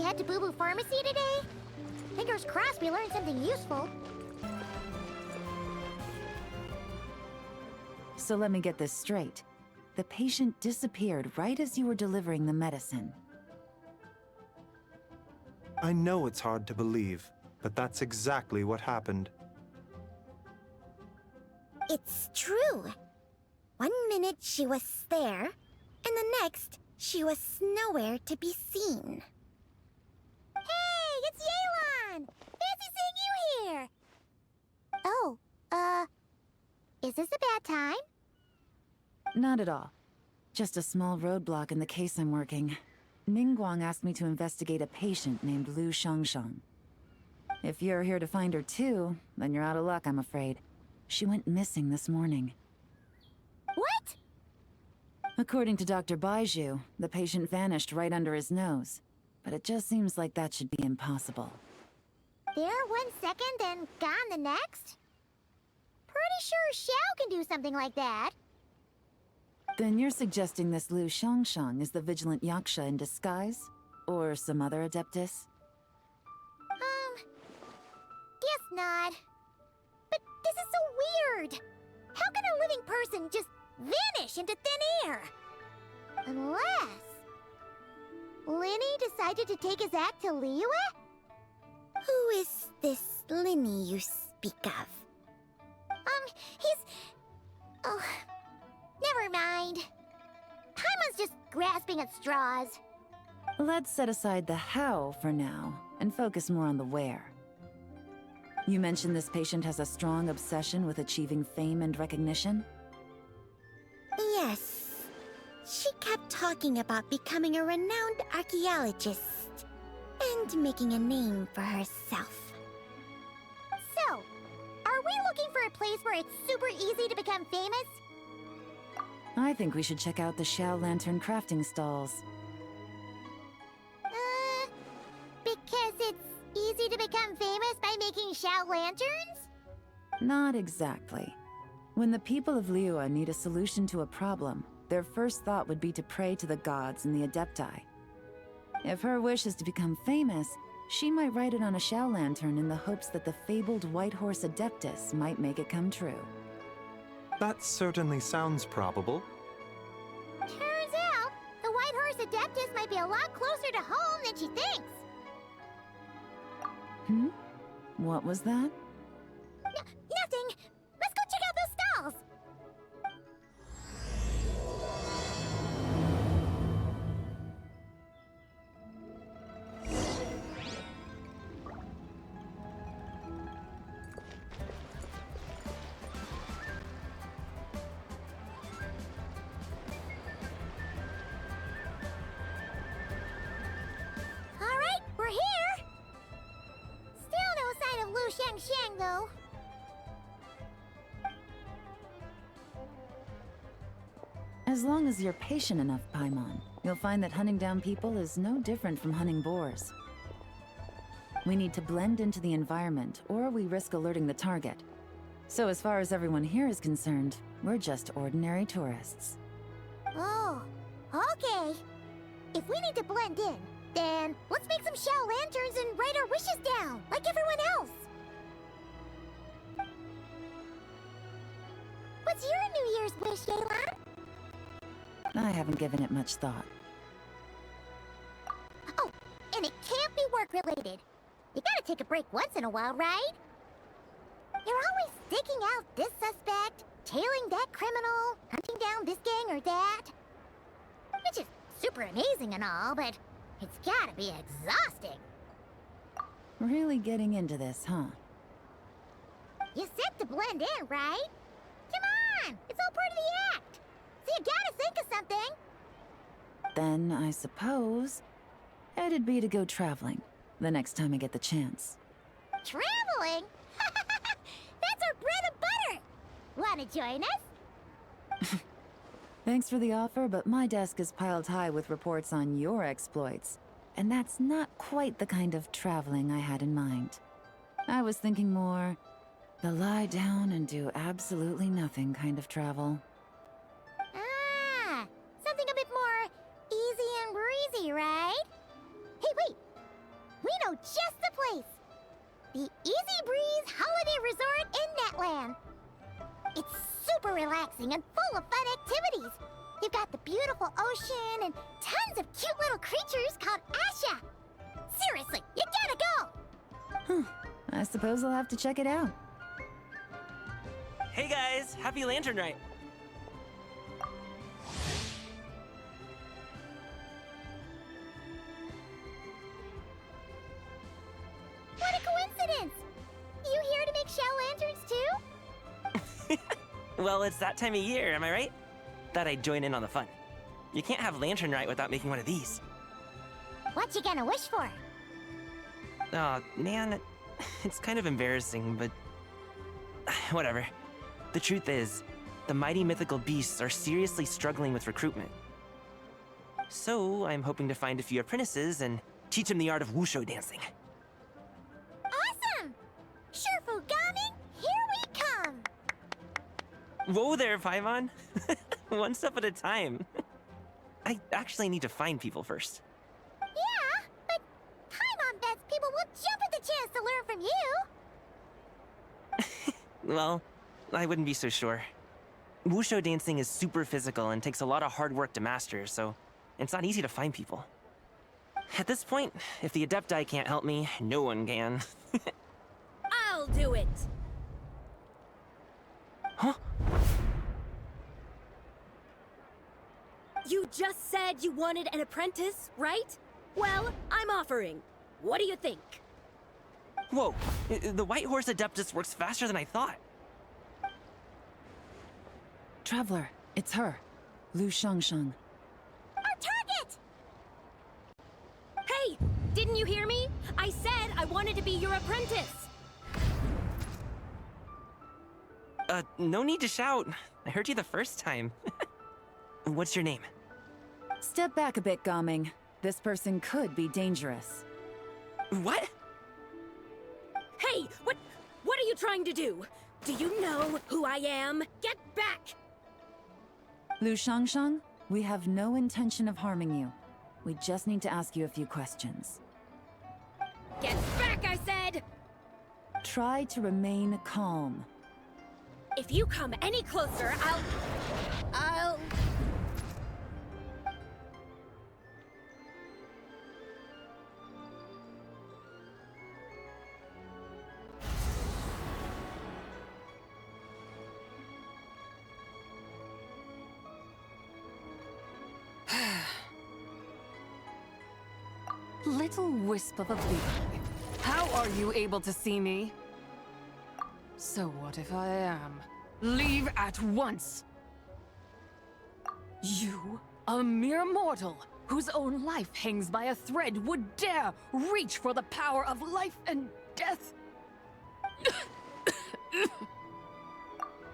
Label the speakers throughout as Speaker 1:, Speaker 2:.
Speaker 1: head to Boo Boo Pharmacy today? Fingers crossed we learned something useful.
Speaker 2: So let me get this straight. The patient disappeared right as you were delivering the medicine.
Speaker 3: I know it's hard to believe, but that's exactly what happened.
Speaker 1: It's true. 1 minute she was there, and the next she was nowhere to be seen. Hey, it's Yelan! Fancy seeing you here! Oh, is this a bad time?
Speaker 2: Not at all. Just a small roadblock in the case I'm working. Ningguang asked me to investigate a patient named Lu Shangshang. If you're here to find her too, then you're out of luck, I'm afraid. She went missing this morning.
Speaker 1: What?
Speaker 2: According to Dr. Baiju, the patient vanished right under his nose. But it just seems like that should be impossible.
Speaker 1: There 1 second and gone the next? Pretty sure Xiao can do something like that.
Speaker 2: Then you're suggesting this Lu Shangshang is the vigilant Yaksha in disguise? Or some other adeptus?
Speaker 1: Guess not. But this is so weird. How can a living person just vanish into thin air? Unless Linny decided to take his act to Liyue? Who is this Linny you speak of? He's... Oh, never mind. Paimon's just grasping at straws.
Speaker 2: Let's set aside the how for now, and focus more on the where. You mentioned this patient has a strong obsession with achieving fame and recognition?
Speaker 1: Yes. She kept talking about becoming a renowned archaeologist and making a name for herself. So, are we looking for a place where it's super easy to become famous?
Speaker 2: I think we should check out the Xiao Lantern crafting stalls.
Speaker 1: Because it's easy to become famous by making Xiao lanterns?
Speaker 2: Not exactly. When the people of Liyue need a solution to a problem, their first thought would be to pray to the gods and the Adepti. If her wish is to become famous, she might write it on a Xiao lantern in the hopes that the fabled White Horse Adeptus might make it come true.
Speaker 3: That certainly sounds probable.
Speaker 1: Turns out, the White Horse Adeptus might be a lot closer to home than she thinks.
Speaker 2: What was that?
Speaker 1: Nothing! Let's go check out those stalls! Alright, we're here! Still no sign of Lu Shangshang, though.
Speaker 2: As long as you're patient enough, Paimon, you'll find that hunting down people is no different from hunting boars. We need to blend into the environment, or we risk alerting the target. So as far as everyone here is concerned, we're just ordinary tourists.
Speaker 1: Oh, okay. If we need to blend in, then let's make some Xiao lanterns and write our wishes down, like everyone else. What's your New Year's wish, Yelan?
Speaker 2: I haven't given it much thought.
Speaker 1: Oh, and it can't be work-related. You gotta take a break once in a while, right? You're always digging out this suspect, tailing that criminal, hunting down this gang or that. Which is super amazing and all, but it's gotta be exhausting.
Speaker 2: Really getting into this, huh?
Speaker 1: You said to blend in, right? Come on! It's all part of the act! So you gotta think of something!
Speaker 2: Then, I suppose, it'd be to go traveling, the next time I get the chance.
Speaker 1: Traveling? That's our bread and butter! Wanna join us?
Speaker 2: Thanks for the offer, but my desk is piled high with reports on your exploits. And that's not quite the kind of traveling I had in mind. I was thinking more, the lie down and do absolutely nothing kind of travel.
Speaker 1: Ah, something a bit more easy and breezy, right? Hey, wait! know just the place. The Easy Breeze Holiday Resort in Netland. It's super relaxing and full of fun activities. You've got the beautiful ocean and tons of cute little creatures called Asha. Seriously, you gotta go!
Speaker 2: I suppose I'll have to check it out.
Speaker 4: Hey guys, happy Lantern Rite!
Speaker 1: What a coincidence! You here to make shell lanterns too?
Speaker 4: Well, it's that time of year, am I right? Thought I'd join in on the fun. You can't have Lantern Rite without making one of these.
Speaker 1: What you gonna wish for?
Speaker 4: Aw, man, it's kind of embarrassing, but whatever. The truth is, the mighty mythical beasts are seriously struggling with recruitment. So, I'm hoping to find a few apprentices and teach them the art of wushu dancing.
Speaker 1: Awesome! Shurfugami, here we come!
Speaker 4: Whoa there, Paimon! One step at a time. I actually need to find people first.
Speaker 1: Yeah, but Paimon bets people will jump at the chance to learn from you!
Speaker 4: Well, I wouldn't be so sure. Wushu dancing is super physical and takes a lot of hard work to master, so it's not easy to find people. At this point, if the Adepti can't help me, no one can.
Speaker 5: I'll do it!
Speaker 4: Huh?
Speaker 5: You just said you wanted an apprentice, right? Well, I'm offering. What do you think?
Speaker 4: Whoa, the White Horse Adeptus works faster than I thought.
Speaker 2: Traveler, it's her. Lu Shangsheng.
Speaker 1: Our target!
Speaker 5: Hey! Didn't you hear me? I said I wanted to be your apprentice!
Speaker 4: No need to shout. I heard you the first time. What's your name?
Speaker 2: Step back a bit, Gaming. This person could be dangerous.
Speaker 4: What?
Speaker 5: Hey! What are you trying to do? Do you know who I am? Get back!
Speaker 2: Lu Shangsheng, we have no intention of harming you. We just need to ask you a few questions.
Speaker 5: Get back, I said!
Speaker 2: Try to remain calm.
Speaker 5: If you come any closer, I'll...
Speaker 6: Little wisp of a bee. How are you able to see me? So what if I am? Leave at once! You, a mere mortal, whose own life hangs by a thread, would dare reach for the power of life and death?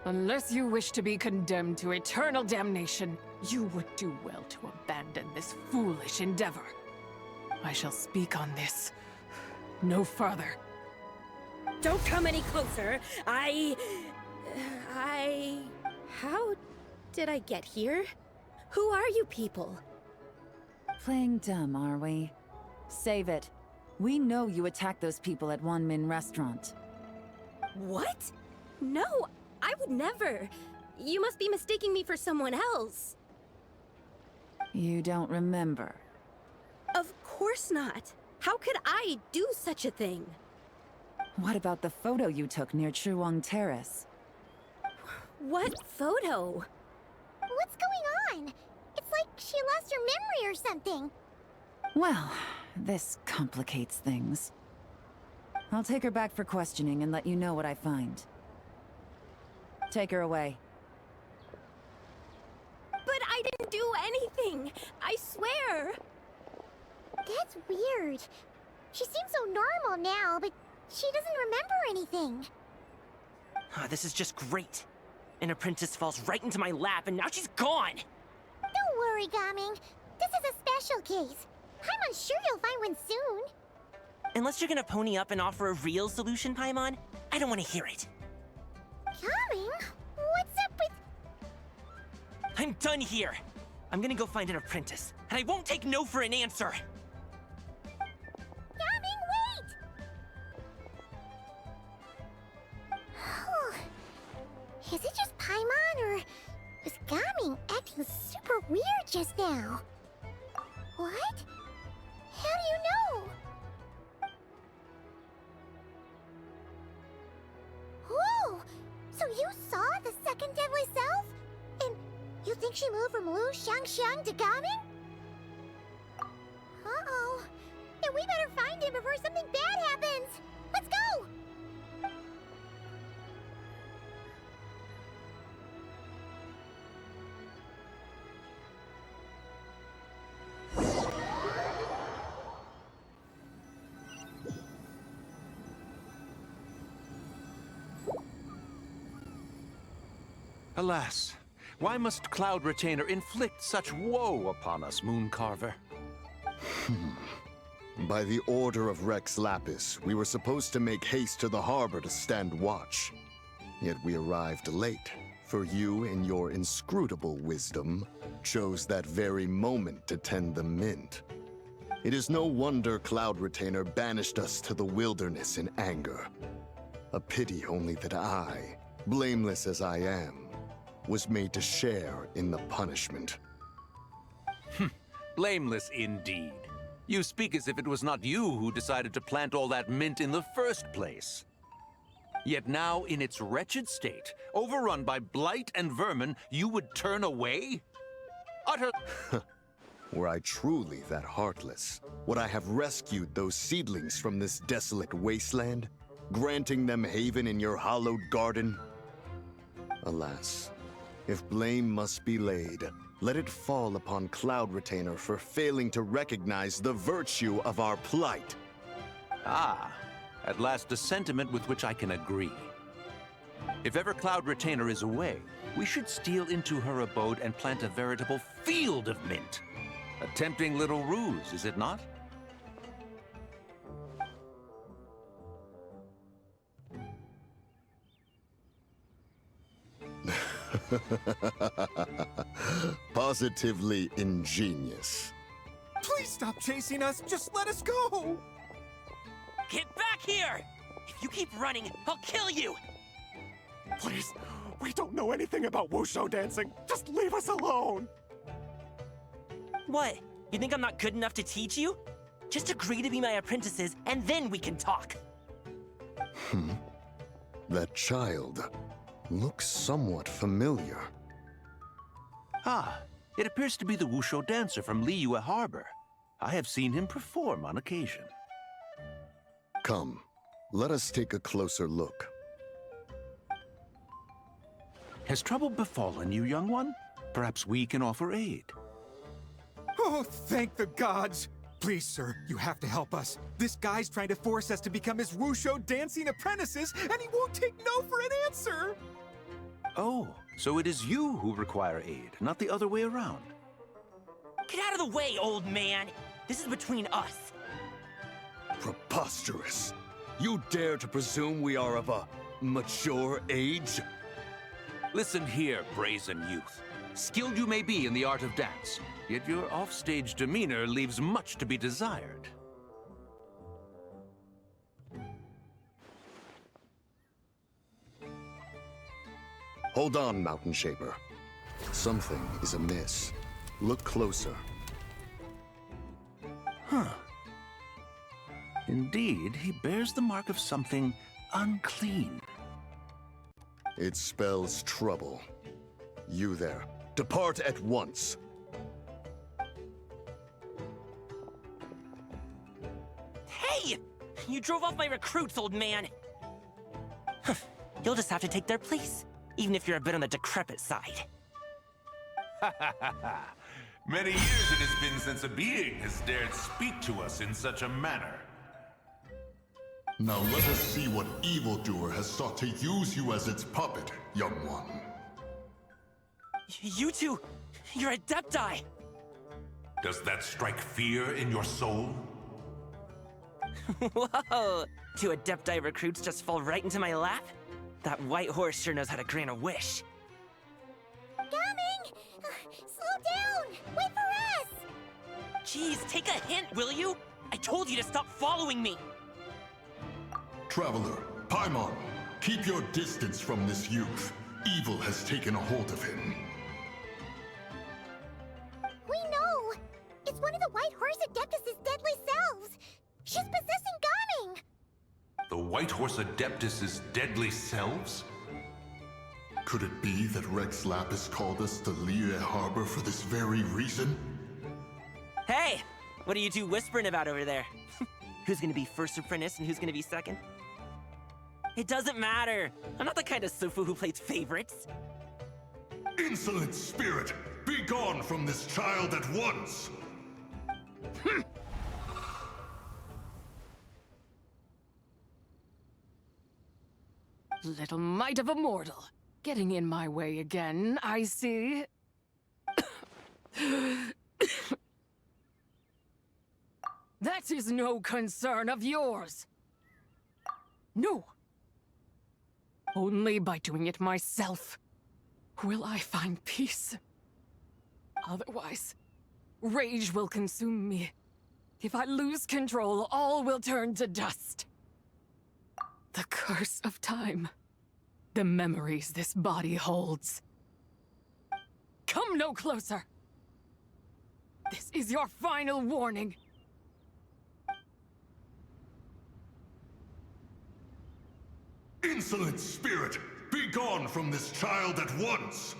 Speaker 6: Unless you wish to be condemned to eternal damnation, you would do well to abandon this foolish endeavor. I shall speak on this no further.
Speaker 5: Don't come any closer. How did I get here? Who are you people?
Speaker 2: Playing dumb, are we? Save it. We know you attacked those people at Wanmin Restaurant.
Speaker 5: What? No, I would never. You must be mistaking me for someone else.
Speaker 2: You don't remember.
Speaker 5: Of course not. How could I do such a thing?
Speaker 2: What about the photo you took near Chuang Terrace?
Speaker 5: What photo?
Speaker 1: What's going on? It's like she lost her memory or something.
Speaker 2: Well, this complicates things. I'll take her back for questioning and let you know what I find. Take her away.
Speaker 5: But I didn't do anything. I swear.
Speaker 1: That's weird. She seems so normal now, but she doesn't remember anything.
Speaker 4: This is just great. An apprentice falls right into my lap and now she's gone!
Speaker 1: Don't worry, Gaming. This is a special case. I'm sure you'll find one soon.
Speaker 4: Unless you're gonna pony up and offer a real solution, Paimon, I don't want to hear it.
Speaker 1: Gaming? What's up with...
Speaker 4: I'm done here. I'm gonna go find an apprentice, and I won't take no for an answer.
Speaker 1: Gaming, just now. What? How do you know? Whoa! So you saw the second deadly self? And you think she moved from Lu Xiangxiang to Gaming? Uh-oh. Then we better find him before something bad happens! Let's go!
Speaker 7: Alas, why must Cloud Retainer inflict such woe upon us, Mooncarver?
Speaker 8: By the order of Rex Lapis, we were supposed to make haste to the harbor to stand watch. Yet we arrived late, for you, in your inscrutable wisdom, chose that very moment to tend the mint. It is no wonder Cloud Retainer banished us to the wilderness in anger. A pity only that I, blameless as I am, was made to share in the punishment.
Speaker 7: Blameless indeed. You speak as if it was not you who decided to plant all that mint in the first place. Yet now, in its wretched state, overrun by blight and vermin, you would turn away? Utter...
Speaker 8: Were I truly that heartless, would I have rescued those seedlings from this desolate wasteland, granting them haven in your hallowed garden? Alas, if blame must be laid, let it fall upon Cloud Retainer for failing to recognize the virtue of our plight.
Speaker 7: Ah, at last a sentiment with which I can agree. If ever Cloud Retainer is away, we should steal into her abode and plant a veritable field of mint. A tempting little ruse, is it not?
Speaker 8: Positively ingenious.
Speaker 9: Please stop chasing us! Just let us go!
Speaker 4: Get back here! If you keep running, I'll kill you!
Speaker 9: Please, we don't know anything about wushu dancing. Just leave us alone!
Speaker 4: What? You think I'm not good enough to teach you? Just agree to be my apprentices, and then we can talk.
Speaker 8: That child looks somewhat familiar.
Speaker 7: Ah, it appears to be the wushu dancer from Liyue Harbor. I have seen him perform on occasion.
Speaker 8: Come, let us take a closer look.
Speaker 7: Has trouble befallen you, young one? Perhaps we can offer aid.
Speaker 9: Oh, thank the gods! Please, sir, you have to help us. This guy's trying to force us to become his wushu dancing apprentices, and he won't take no for an answer!
Speaker 7: Oh, so it is you who require aid, not the other way around.
Speaker 4: Get out of the way, old man! This is between us.
Speaker 8: Preposterous! You dare to presume we are of a mature age?
Speaker 7: Listen here, brazen youth. Skilled you may be in the art of dance, yet your offstage demeanor leaves much to be desired.
Speaker 8: Hold on, Mountain Shaper. Something is amiss. Look closer.
Speaker 7: Huh. Indeed, he bears the mark of something unclean.
Speaker 8: It spells trouble. You there, depart at once.
Speaker 4: Hey! You drove off my recruits, old man! You'll just have to take their place, even if you're a bit on the decrepit side.
Speaker 10: Many years it has been since a being has dared speak to us in such a manner.
Speaker 11: Now let us see what evildoer has sought to use you as its puppet, young one.
Speaker 4: You two, you're Adepti!
Speaker 10: Does that strike fear in your soul?
Speaker 4: Whoa! Two Adepti recruits just fall right into my lap? That white horse sure knows how to grant a wish.
Speaker 1: Coming! Slow down! Wait for us!
Speaker 4: Jeez, take a hint, will you? I told you to stop following me!
Speaker 11: Traveler, Paimon, keep your distance from this youth. Evil has taken a hold of him.
Speaker 10: White Horse Adeptus' deadly selves?
Speaker 11: Could it be that Rex Lapis called us to Liyue Harbor for this very reason?
Speaker 4: Hey! What are you two whispering about over there? Who's gonna be first apprentice and who's gonna be second? It doesn't matter! I'm not the kind of Sufu who plays favorites.
Speaker 11: Insolent spirit! Be gone from this child at once!
Speaker 6: Little mite of a mortal. Getting in my way again, I see. That is no concern of yours. No. Only by doing it myself will I find peace. Otherwise, rage will consume me. If I lose control, all will turn to dust. The curse of time. The memories this body holds. Come no closer. This is your final warning.
Speaker 11: Insolent spirit! Be gone from this child at once!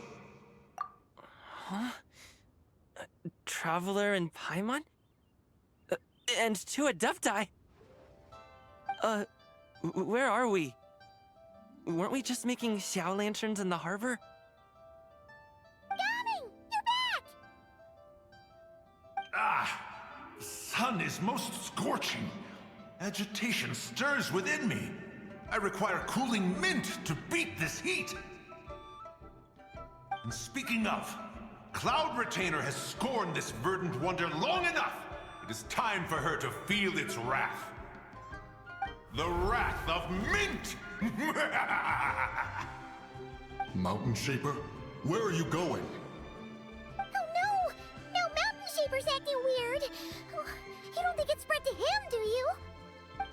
Speaker 4: Huh? Traveler and Paimon? And two Adepti? Where are we? Weren't we just making Xiao lanterns in the harbor?
Speaker 1: Gaming! You're back!
Speaker 10: Ah! The sun is most scorching. Agitation stirs within me. I require cooling mint to beat this heat. And speaking of, Cloud Retainer has scorned this verdant wonder long enough. It is time for her to feel its wrath. The wrath of mint!
Speaker 11: Mountain Shaper, where are you going?
Speaker 1: Oh no! Now Mountain Shaper's acting weird. Oh, you don't think it spread to him, do you?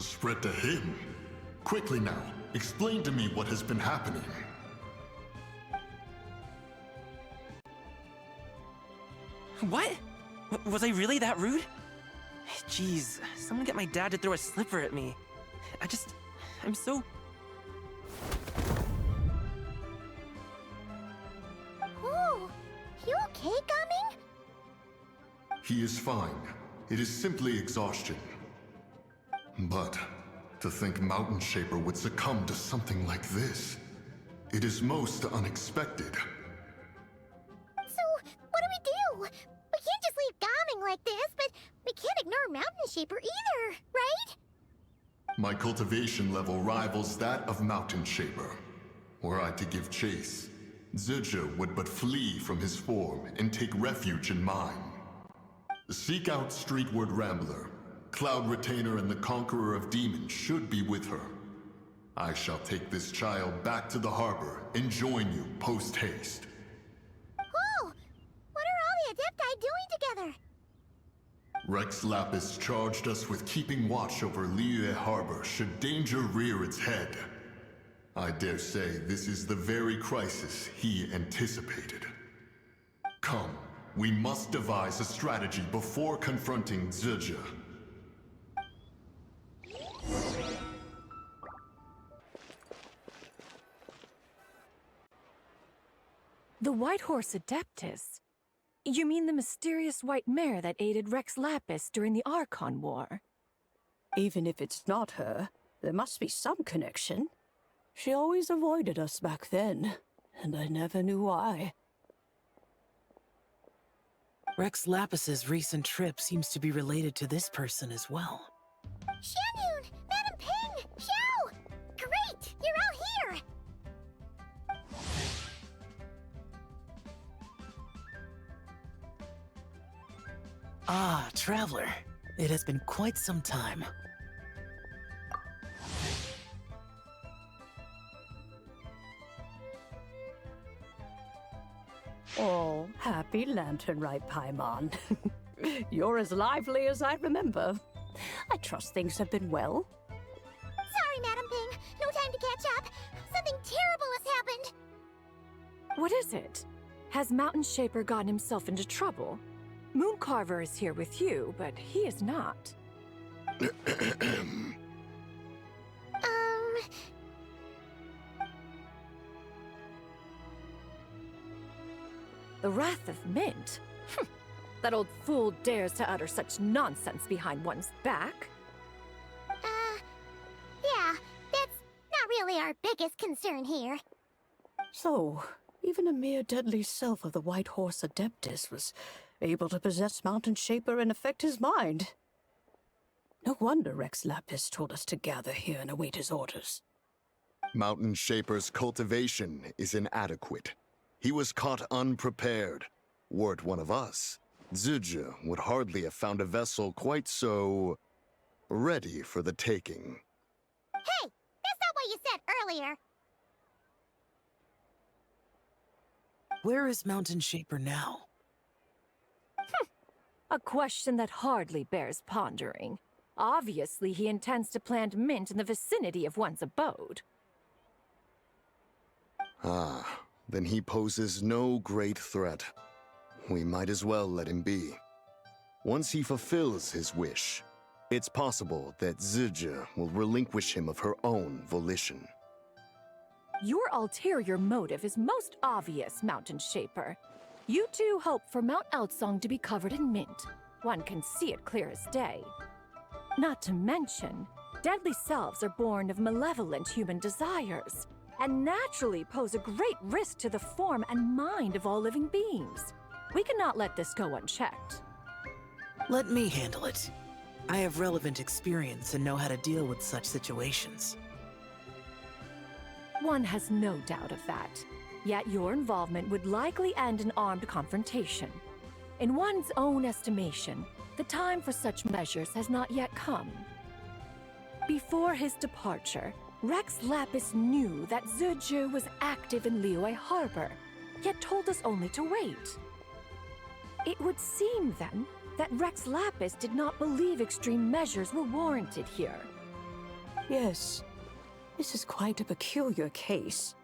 Speaker 11: Spread to him? Quickly now, explain to me what has been happening.
Speaker 4: What? Was I really that rude? Jeez, someone get my dad to throw a slipper at me. I'm so...
Speaker 1: Oh, you okay, Gaming?
Speaker 11: He is fine. It is simply exhaustion. But to think Mountain Shaper would succumb to something like this, it is most unexpected.
Speaker 1: So, what do? We can't just leave Gaming like this, but we can't ignore Mountain Shaper either, right?
Speaker 11: My cultivation level rivals that of Mountain Shaper. Were I to give chase, Zizha would but flee from his form and take refuge in mine. Seek out Streetward Rambler. Cloud Retainer and the Conqueror of Demons should be with her. I shall take this child back to the harbor and join you post-haste.
Speaker 1: Oh! What are all the Adepti doing together?
Speaker 11: Rex Lapis charged us with keeping watch over Liyue Harbor should danger rear its head. I dare say this is the very crisis he anticipated. Come, we must devise a strategy before confronting Zizha.
Speaker 12: The White Horse Adeptus? You mean the mysterious white mare that aided Rex Lapis during the Archon War?
Speaker 13: Even if it's not her, there must be some connection. She always avoided us back then, and I never knew why.
Speaker 14: Rex Lapis's recent trip seems to be related to this person as well.
Speaker 1: Xianyun! Madam Ping! Xiao! Great! You're out here!
Speaker 14: Ah, Traveler. It has been quite some time.
Speaker 13: Oh, happy lantern, right, Paimon? You're as lively as I remember. I trust things have been well.
Speaker 1: Sorry, Madam Ping. No time to catch up. Something terrible has happened.
Speaker 12: What is it? Has Mountain Shaper gotten himself into trouble? Mooncarver is here with you, but he is not. The Wrath of Mint? That old fool dares to utter such nonsense behind one's back.
Speaker 1: Yeah, that's not really our biggest concern here.
Speaker 13: So, even a mere deadly self of the White Horse Adeptus was able to possess Mountain Shaper and affect his mind. No wonder Rex Lapis told us to gather here and await his orders.
Speaker 8: Mountain Shaper's cultivation is inadequate. He was caught unprepared. Were it one of us, Zhuge would hardly have found a vessel quite so ready for the taking.
Speaker 1: Hey, that's not what you said earlier.
Speaker 14: Where is Mountain Shaper now?
Speaker 12: A question that hardly bears pondering. Obviously, he intends to plant mint in the vicinity of one's abode.
Speaker 8: Ah, then he poses no great threat. We might as well let him be. Once he fulfills his wish, it's possible that Zhuge will relinquish him of her own volition.
Speaker 12: Your ulterior motive is most obvious, Mountain Shaper. You two hope for Mount Outsong to be covered in mint. One can see it clear as day. Not to mention, deadly selves are born of malevolent human desires, and naturally pose a great risk to the form and mind of all living beings. We cannot let this go unchecked.
Speaker 14: Let me handle it. I have relevant experience and know how to deal with such situations.
Speaker 12: One has no doubt of that. Yet your involvement would likely end in armed confrontation. In one's own estimation, the time for such measures has not yet come. Before his departure, Rex Lapis knew that Zhuge was active in Liyue Harbor, yet told us only to wait. It would seem, then, that Rex Lapis did not believe extreme measures were warranted here.
Speaker 13: Yes, this is quite a peculiar case.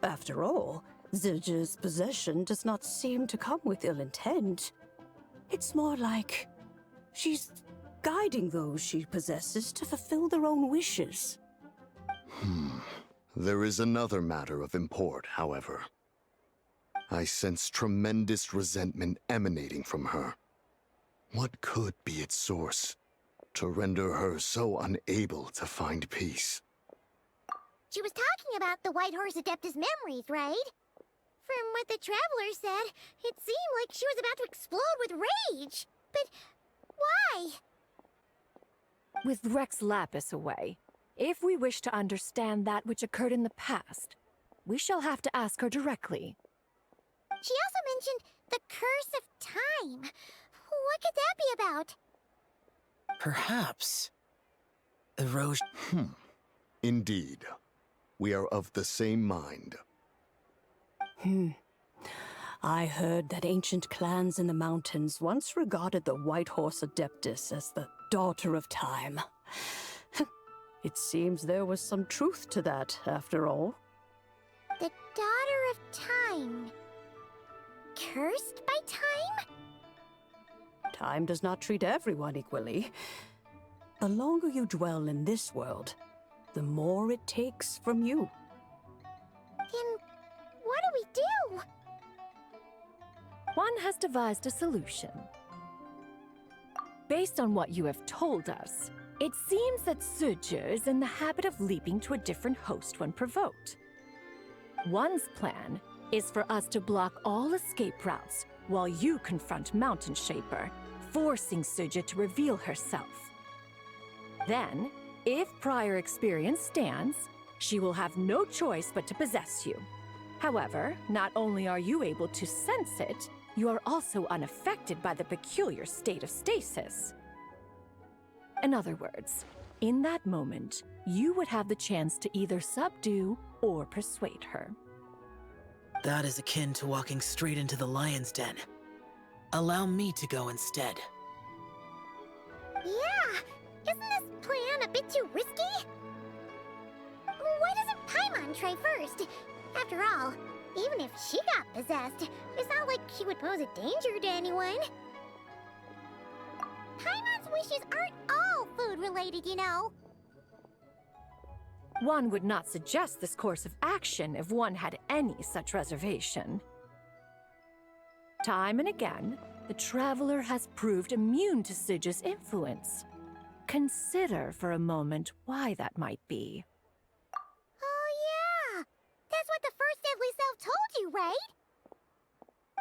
Speaker 13: After all, Zhuge's possession does not seem to come with ill intent. It's more like she's guiding those she possesses to fulfill their own wishes.
Speaker 8: There is another matter of import, however. I sense tremendous resentment emanating from her. What could be its source to render her so unable to find peace?
Speaker 1: She was talking about the White Horse Adeptus memories, right? From what the Traveler said, it seemed like she was about to explode with rage. But why?
Speaker 12: With Rex Lapis away, if we wish to understand that which occurred in the past, we shall have to ask her directly.
Speaker 1: She also mentioned the Curse of Time. What could that be about?
Speaker 14: Perhaps. Erosion.
Speaker 8: Indeed. We are of the same mind.
Speaker 13: I heard that ancient clans in the mountains once regarded the White Horse Adeptus as the daughter of time. It seems there was some truth to that, after all.
Speaker 1: The Daughter of Time. Cursed by time?
Speaker 13: Time does not treat everyone equally. The longer you dwell in this world, the more it takes from you.
Speaker 1: Then what do we do?
Speaker 12: One has devised a solution. Based on what you have told us, it seems that Zhuge is in the habit of leaping to a different host when provoked. One's plan is for us to block all escape routes while you confront Mountain Shaper, forcing Zhuge to reveal herself. Then, if prior experience stands, she will have no choice but to possess you. However, not only are you able to sense it, you are also unaffected by the peculiar state of stasis. In other words, in that moment, you would have the chance to either subdue or persuade her.
Speaker 14: That is akin to walking straight into the lion's den. Allow me to go instead.
Speaker 1: Yeah, isn't this plan a bit too risky? Why doesn't Paimon try first? After all, even if she got possessed, it's not like she would pose a danger to anyone. Paimon's wishes aren't all food-related, you know.
Speaker 12: One would not suggest this course of action if one had any such reservation. Time and again, the Traveler has proved immune to Sigil's influence. Consider for a moment why that might be.
Speaker 1: Oh yeah! That's what the first Deadly Self told you, right?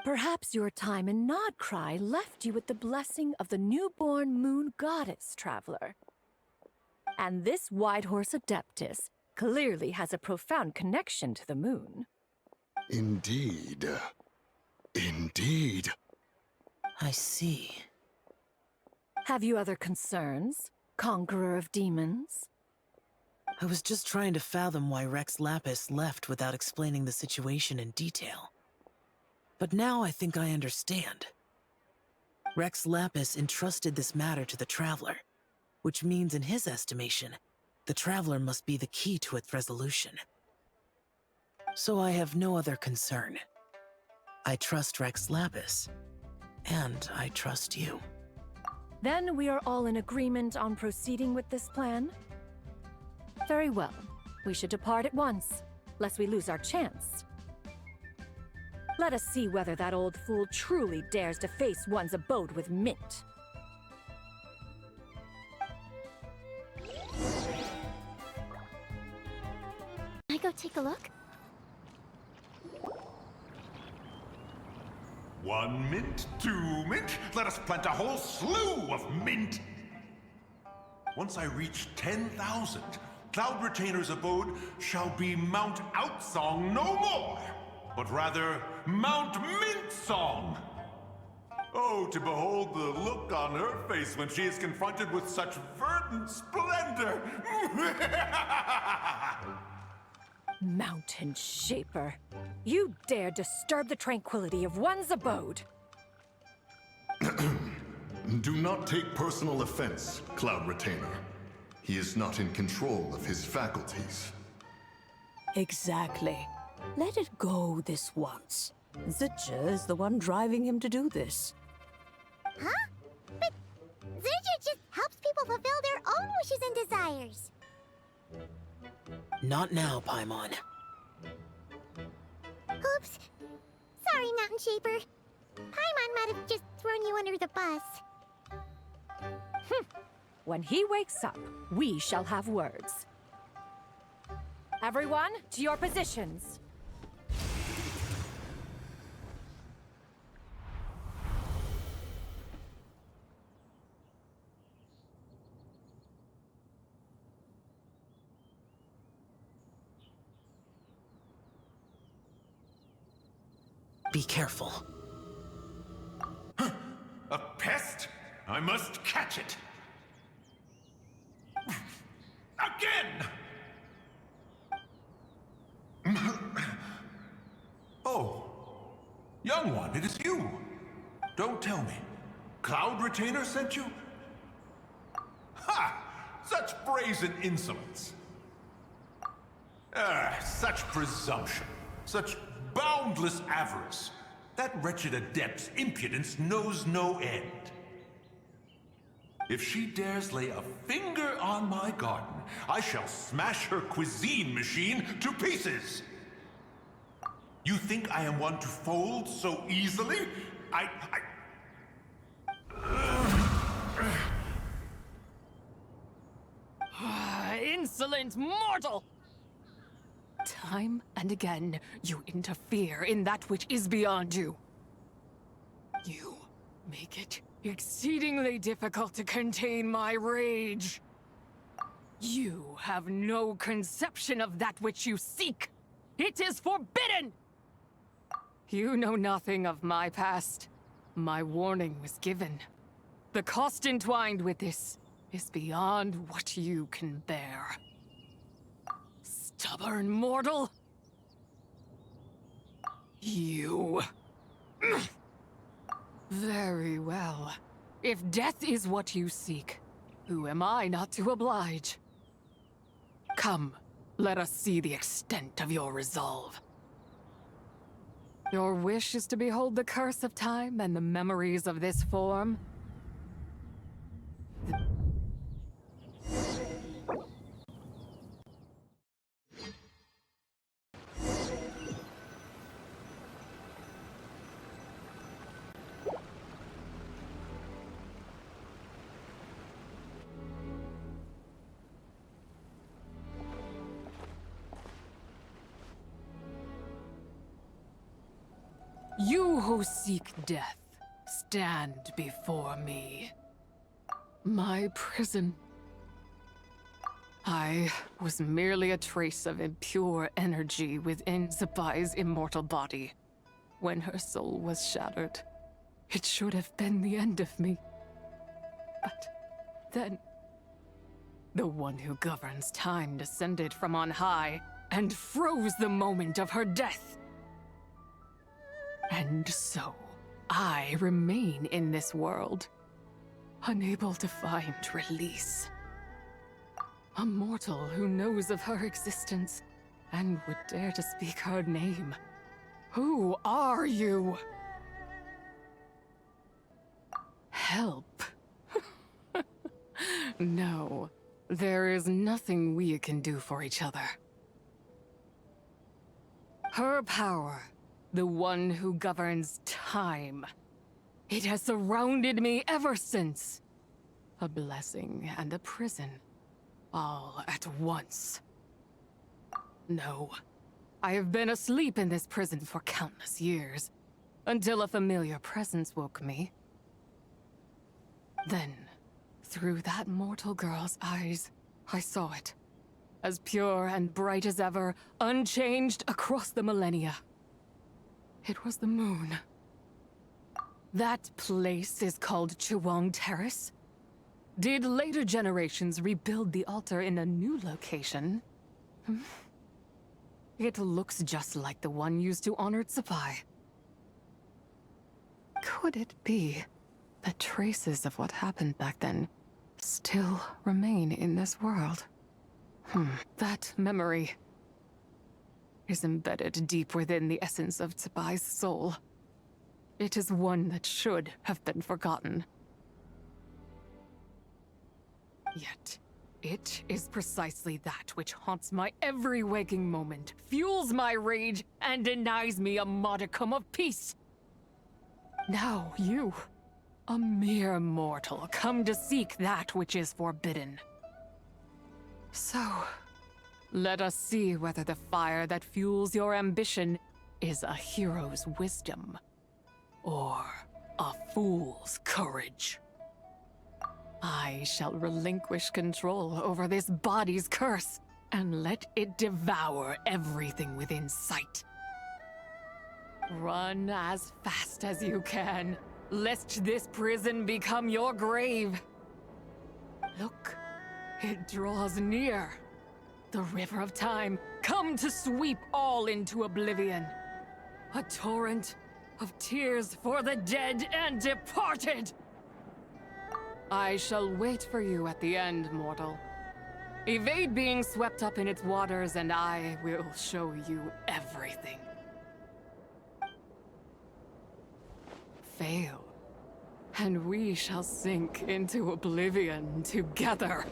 Speaker 12: Perhaps your time in Nodcry left you with the blessing of the newborn moon goddess, Traveler. And this Whitehorse Adeptus clearly has a profound connection to the moon.
Speaker 8: Indeed. Indeed.
Speaker 14: I see.
Speaker 12: Have you other concerns, Conqueror of Demons?
Speaker 14: I was just trying to fathom why Rex Lapis left without explaining the situation in detail. But now I think I understand. Rex Lapis entrusted this matter to the Traveler, which means in his estimation, the Traveler must be the key to its resolution. So I have no other concern. I trust Rex Lapis, and I trust you.
Speaker 12: Then we are all in agreement on proceeding with this plan? Very well. We should depart at once, lest we lose our chance. Let us see whether that old fool truly dares to face one's abode with Mint.
Speaker 1: Can I go take a look?
Speaker 10: 1 mint, 2 mint, let us plant a whole slew of mint! Once I reach 10,000, Cloud Retainer's abode shall be Mount Outsong no more, but rather Mount Mint Song! Oh, to behold the look on her face when she is confronted with such verdant splendor!
Speaker 12: Mountain Shaper, you dare disturb the tranquility of one's abode!
Speaker 11: Do not take personal offense, Cloud Retainer. He is not in control of his faculties.
Speaker 13: Exactly. Let it go this once. Zidja is the one driving him to do this.
Speaker 1: Huh? But Zidja just helps people fulfill their own wishes and desires.
Speaker 14: Not now, Paimon.
Speaker 1: Oops. Sorry, Mountain Shaper. Paimon might have just thrown you under the bus.
Speaker 12: When he wakes up, we shall have words. Everyone, to your positions.
Speaker 14: Be careful.
Speaker 10: A pest? I must catch it! Again! Oh, young one, it is you. Don't tell me. Cloud Retainer sent you? Ha! Such brazen insolence. Such presumption. Such boundless avarice. That wretched adept's impudence knows no end. If she dares lay a finger on my garden, I shall smash her cuisine machine to pieces! You think I am one to fold so easily?
Speaker 6: Insolent mortal! Time and again, you interfere in that which is beyond you. You make it exceedingly difficult to contain my rage. You have no conception of that which you seek. It is forbidden! You know nothing of my past. My warning was given. The cost entwined with this is beyond what you can bear. Stubborn mortal! You... Very well. If death is what you seek, who am I not to oblige? Come, let us see the extent of your resolve. Your wish is to behold the curse of time and the memories of this form? You who seek death, stand before me. My prison. I was merely a trace of impure energy within Zabai's immortal body. When her soul was shattered, it should have been the end of me. But then, the one who governs time descended from on high and froze the moment of her death. And so, I remain in this world, unable to find release. A mortal who knows of her existence and would dare to speak her name. Who are you? Help. No, there is nothing we can do for each other. Her power, the one who governs time. It has surrounded me ever since. A blessing and a prison, all at once. No, I have been asleep in this prison for countless years, until a familiar presence woke me. Then, through that mortal girl's eyes, I saw it. As pure and bright as ever, unchanged across the millennia. It was the moon. That place is called Chiwang Terrace. Did later generations rebuild the altar in a new location? It looks just like the one used to honor Zabai. Could it be that traces of what happened back then still remain in this world? That memory is embedded deep within the essence of Zabai's soul. It is one that should have been forgotten. Yet, it is precisely that which haunts my every waking moment, fuels my rage, and denies me a modicum of peace. Now you, a mere mortal, come to seek that which is forbidden. So, let us see whether the fire that fuels your ambition is a hero's wisdom, or a fool's courage. I shall relinquish control over this body's curse, and let it devour everything within sight. Run as fast as you can, lest this prison become your grave. Look, it draws near. The river of time, come to sweep all into oblivion. A torrent of tears for the dead and departed. I shall wait for you at the end, mortal. Evade being swept up in its waters, and I will show you everything. Fail, and we shall sink into oblivion together.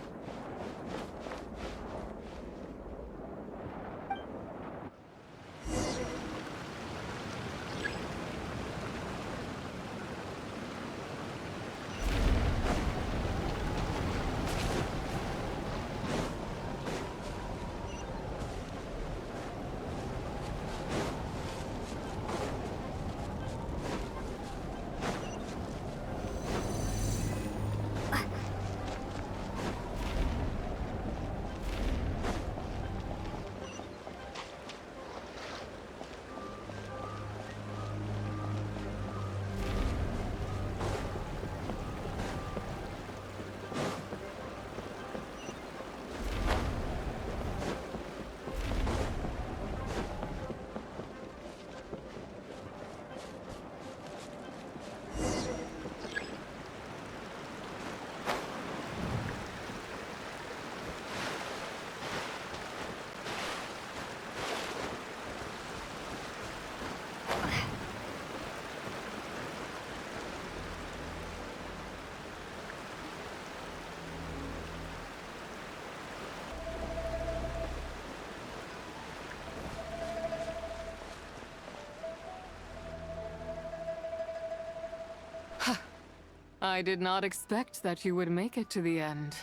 Speaker 6: I did not expect that you would make it to the end.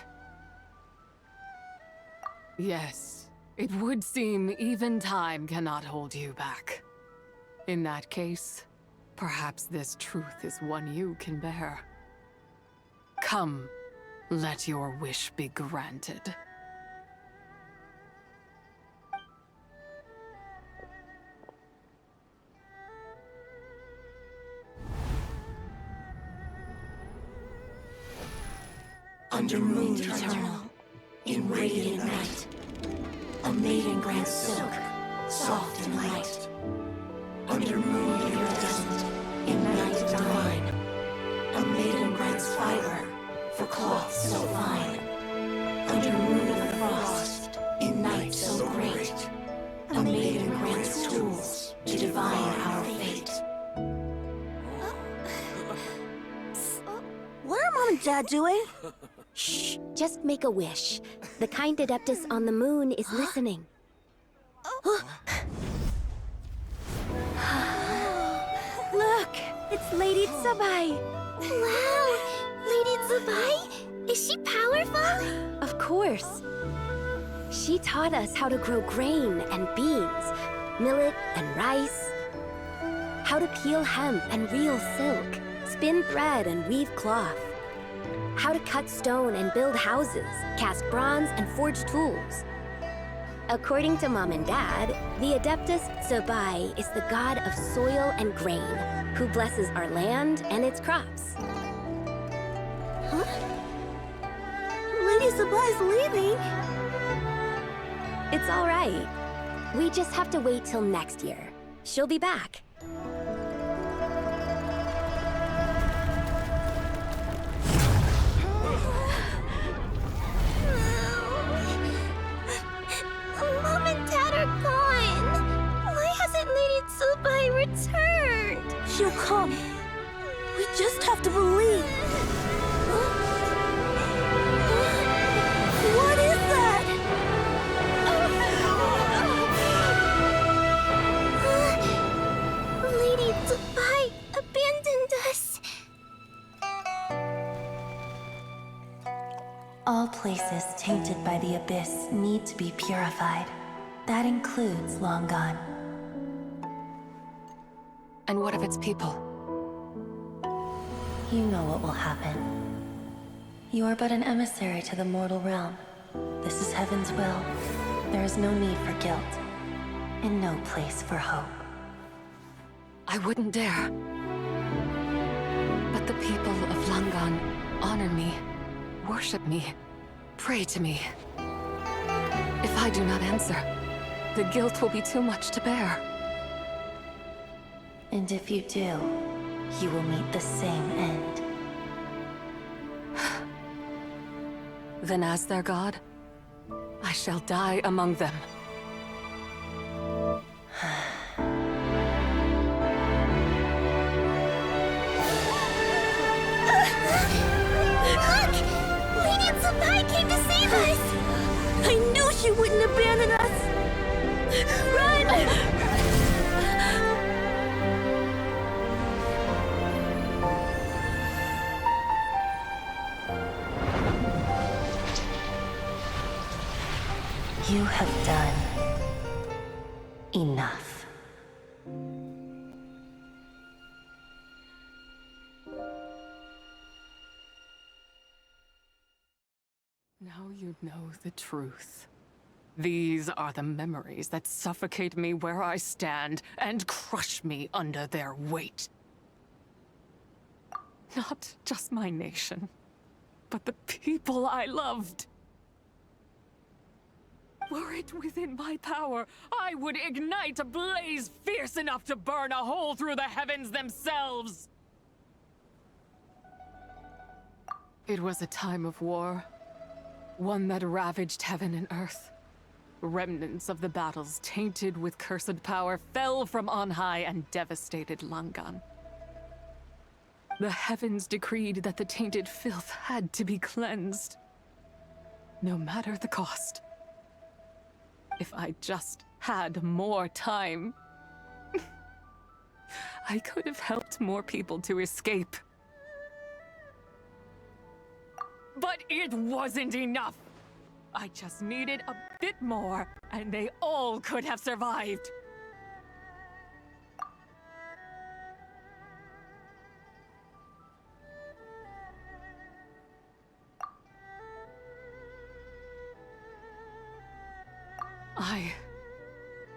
Speaker 6: Yes, it would seem even time cannot hold you back. In that case, Perhaps this truth is one you can bear. Come, let your wish be granted.
Speaker 15: Under moon eternal, in radiant night, a maiden grants silk, soft and light. Under moon iridescent, in night divine, a maiden grants fiber for cloth so fine. Under moon of frost, in night so great, a maiden grants tools to divine our fate.
Speaker 1: What are Mom and Dad doing? Shh, just make a wish. The kind Adeptus on the moon is listening. Look, it's Lady Tsubai. Wow, Lady Tsubai? Is she powerful? Of course. She taught us how to grow grain and beans, millet and rice, how to peel hemp and reel silk, spin thread and weave cloth, how to cut stone and build houses, cast bronze and forge tools. According to Mom and Dad, the Adeptus Tsubai is the god of soil and grain, who blesses our land and its crops. Huh? Lady Tsubai's leaving. It's all right. We just have to wait till next year. She'll be back. Mom and Dad are gone. Why hasn't Lady Tsubai returned? She'll come. We just have to believe. What is that? Lady Tsubai abandoned us.
Speaker 15: All places tainted by the abyss need to be purified. That includes Long Gone.
Speaker 6: And what of its people?
Speaker 15: You know what will happen. You are but an emissary to the mortal realm. This is Heaven's will. There is no need for guilt, and no place for hope.
Speaker 6: I wouldn't dare. But the people of Langan honor me, worship me, pray to me. If I do not answer, the guilt will be too much to bear.
Speaker 15: And if you do, you will meet the same end.
Speaker 6: Then as their god, I shall die among them.
Speaker 1: Look! Lady Tsubai came to save us! I knew she wouldn't abandon us! Run!
Speaker 15: You have done enough.
Speaker 6: Now you know the truth. These are the memories that suffocate me where I stand and crush me under their weight. Not just my nation, but the people I loved. Were it within my power, I would ignite a blaze fierce enough to burn a hole through the heavens themselves! It was a time of war, one that ravaged heaven and earth. Remnants of the battles tainted with cursed power fell from on high and devastated Langan. The heavens decreed that the tainted filth had to be cleansed, no matter the cost. If I just had more time, I could have helped more people to escape. But it wasn't enough! I just needed a bit more, and they all could have survived. I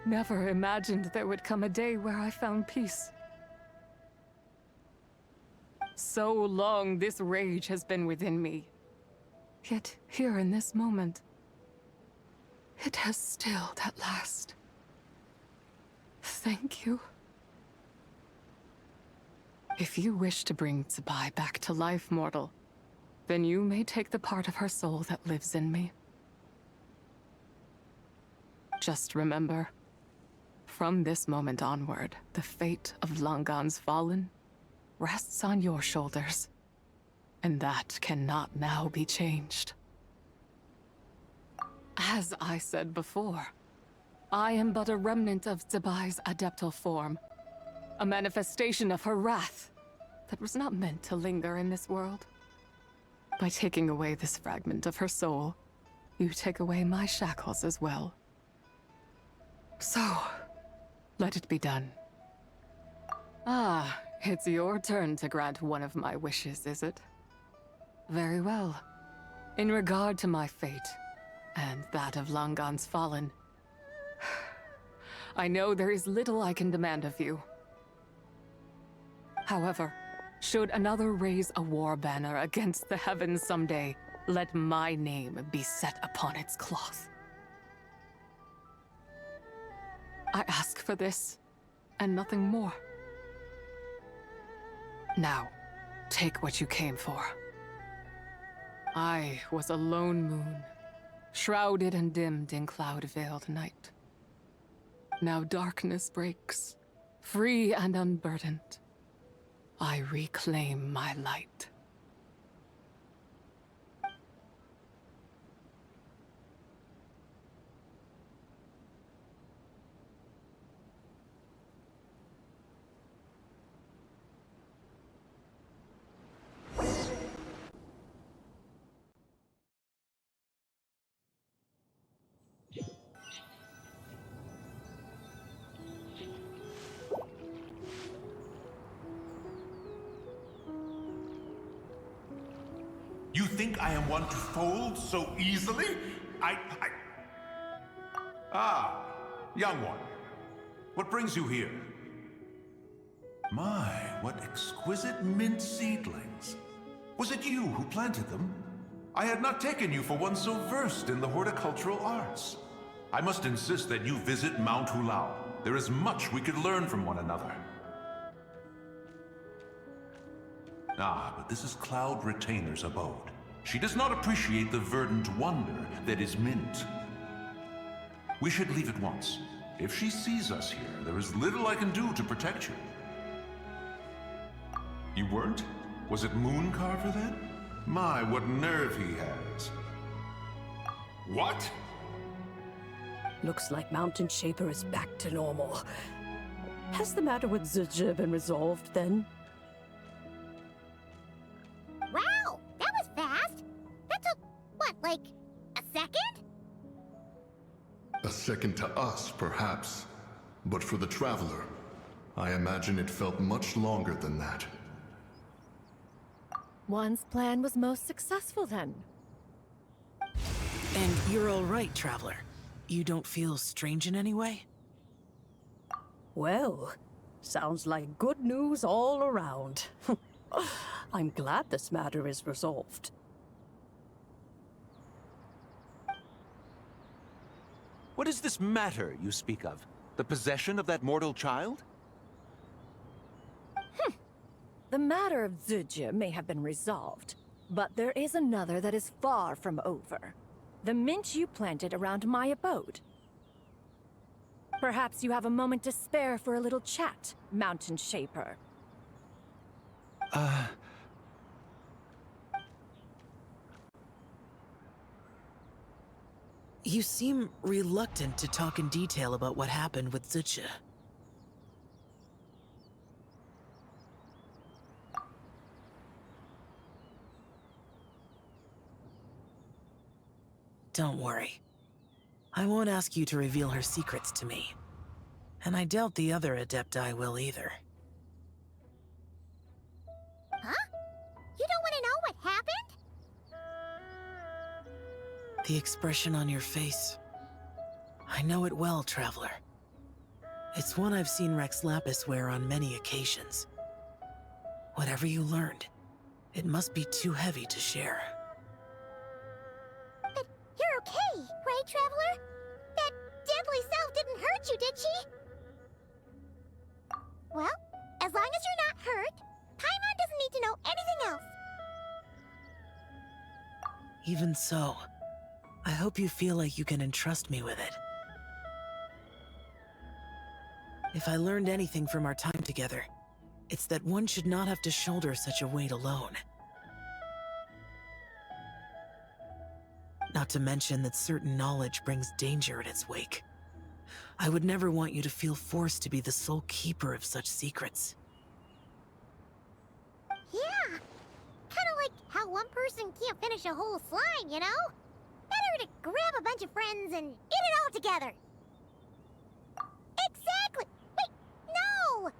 Speaker 6: never imagined there would come a day where I found peace. So long this rage has been within me. Yet here in this moment, it has stilled at last. Thank you. If you wish to bring Tsubai back to life, mortal, then you may take the part of her soul that lives in me. Just remember, from this moment onward, the fate of Langan's fallen rests on your shoulders, and that cannot now be changed. As I said before, I am but a remnant of Tsubai's adeptal form, a manifestation of her wrath that was not meant to linger in this world. By taking away this fragment of her soul, you take away my shackles as well. So, let it be done. Ah, it's your turn to grant one of my wishes, is it? Very well. In regard to my fate, and that of Langan's fallen, I know there is little I can demand of you. However, should another raise a war banner against the heavens someday, let my name be set upon its cloth. I ask for this, and nothing more. Now, take what you came for. I was a lone moon, shrouded and dimmed in cloud-veiled night. Now darkness breaks, free and unburdened. I reclaim my light.
Speaker 10: You think I am one to fold so easily? Ah, young one. What brings you here? My, what exquisite mint seedlings. Was it you who planted them? I had not taken you for one so versed in the horticultural arts. I must insist that you visit Mount Hulao. There is much we could learn from one another. Ah, but this is Cloud Retainer's abode. She does not appreciate the verdant wonder that is mint. We should leave at once. If she sees us here, there is little I can do to protect you. You weren't? Was it Mooncarver then? My, what nerve he has. What?
Speaker 13: Looks like Mountain Shaper is back to normal. Has the matter with Zizha been resolved then?
Speaker 1: Wow, that was fast. That took, what, like a second?
Speaker 11: A second to us, perhaps. But for the Traveler, I imagine it felt much longer than that.
Speaker 12: One's plan was most successful then.
Speaker 14: And you're all right, Traveler. You don't feel strange in any way?
Speaker 13: Well, sounds like good news all around. I'm glad this matter is resolved.
Speaker 7: What is this matter you speak of? The possession of that mortal child?
Speaker 12: The matter of Zizha may have been resolved, but there is another that is far from over. The mint you planted around my abode. Perhaps you have a moment to spare for a little chat, Mountain Shaper.
Speaker 14: You seem reluctant to talk in detail about what happened with Zizha. Don't worry. I won't ask you to reveal her secrets to me. And I doubt the other Adepti will either.
Speaker 1: Huh? You don't want to know what happened?
Speaker 14: The expression on your face. I know it well, Traveler. It's one I've seen Rex Lapis wear on many occasions. Whatever you learned, it must be too heavy to share.
Speaker 1: But you're okay, right, Traveler? That deadly self didn't hurt you, did she? Well, as long as you're not hurt, Paimon doesn't need to know anything else.
Speaker 14: Even so, I hope you feel like you can entrust me with it. If I learned anything from our time together, it's that one should not have to shoulder such a weight alone. Not to mention that certain knowledge brings danger in its wake. I would never want you to feel forced to be the sole keeper of such secrets.
Speaker 1: Yeah, kinda like how one person can't finish a whole slime, you know? Better to grab a bunch of friends and eat it all together. Exactly! Wait, no!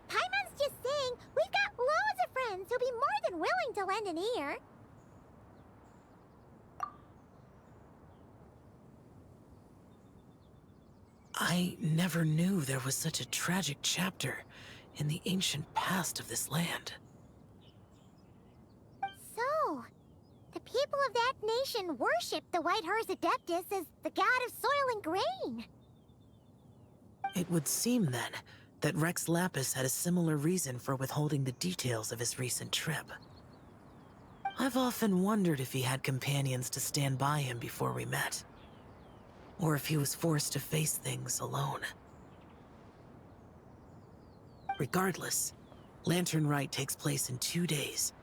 Speaker 1: Paimon's just saying we've got loads of friends who'll be more than willing to lend an ear.
Speaker 14: I never knew there was such a tragic chapter in the ancient past of this land.
Speaker 1: So, the people of that nation worship the White Horse Adeptus as the god of soil and grain.
Speaker 14: It would seem, then, that Rex Lapis had a similar reason for withholding the details of his recent trip. I've often wondered if he had companions to stand by him before we met, or if he was forced to face things alone. Regardless, Lantern Rite takes place in 2 days.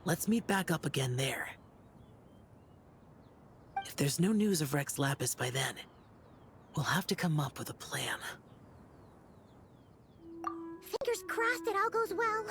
Speaker 14: Let's meet back up again there. If there's no news of Rex Lapis by then, we'll have to come up with a plan.
Speaker 1: Fingers crossed it all goes well.